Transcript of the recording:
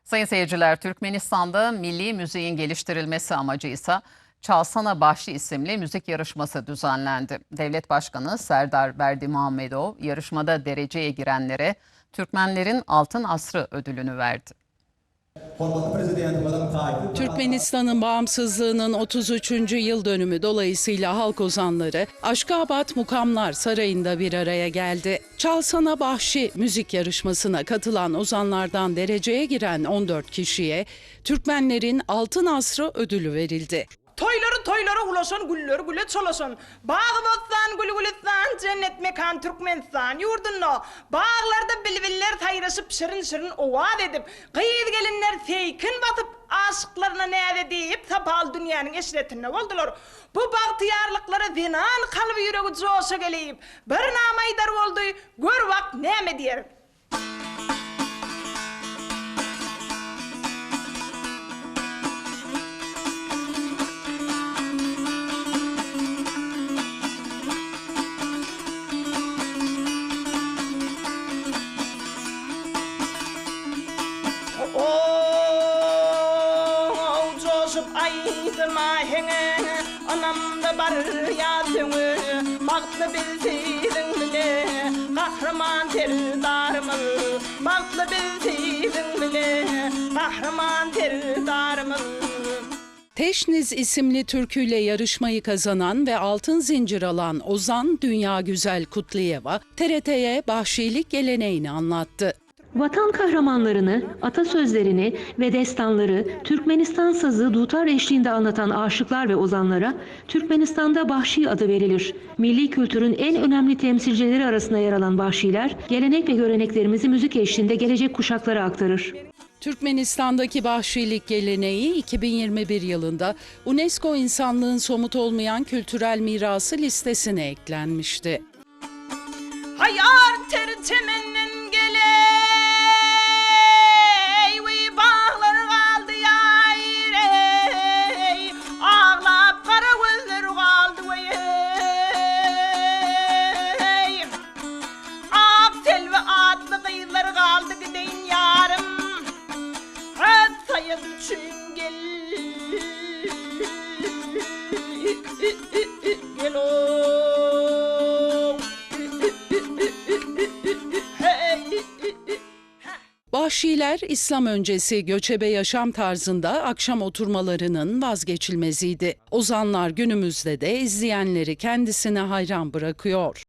Sayın seyirciler, Türkmenistan'da milli müziğin geliştirilmesi amacıysa Çalsana Bahşi isimli müzik yarışması düzenlendi. Devlet Başkanı Serdar Berdimuhamedov yarışmada dereceye girenlere Türkmenlerin Altın Asrı ödülünü verdi. Türkmenistan'ın bağımsızlığının 33. yıl dönümü dolayısıyla halk ozanları Aşkabat Mukamlar Sarayı'nda bir araya geldi. Çalsana Bahşi müzik yarışmasına katılan ozanlardan dereceye giren 14 kişiye Türkmenlerin Altın Asrı ödülü verildi. Toyları ulaşan, güller gülle çolaşan. Bağı bozsan, gül gülistan, cennet mekan Türkmenistan yurdunna. Bağlarda bilbiller tayrasıp şirin ovad edip, kıyıd gelinler feykin batıp, aşıklarına neyde deyip, tapal dünyanın eşretine oldular. Bu bahtiyarlıklara zinan kalbi yüreği coşa geleyip, bir namaydar oldu, gör vak neyme diyer. Anamda bar yatımı, baktı bilseydin bile, kahraman terdarımı, baktı bilseydin bile, kahraman terdarımı. Teşniz isimli türküyle yarışmayı kazanan ve altın zincir alan Ozan Dünya Güzel Kutliyeva, TRT'ye bahşilik geleneğini anlattı. Vatan kahramanlarını, atasözlerini ve destanları Türkmenistan sazı dutar eşliğinde anlatan aşıklar ve ozanlara Türkmenistan'da bahşi adı verilir. Milli kültürün en önemli temsilcileri arasında yer alan bahşiler, gelenek ve göreneklerimizi müzik eşliğinde gelecek kuşaklara aktarır. Türkmenistan'daki bahşilik geleneği 2021 yılında UNESCO insanlığın somut olmayan kültürel mirası listesine eklenmişti. Hayar tertemenden gele. Bahşiler İslam öncesi göçebe yaşam tarzında akşam oturmalarının vazgeçilmeziydi. Ozanlar günümüzde de izleyenleri kendisine hayran bırakıyor.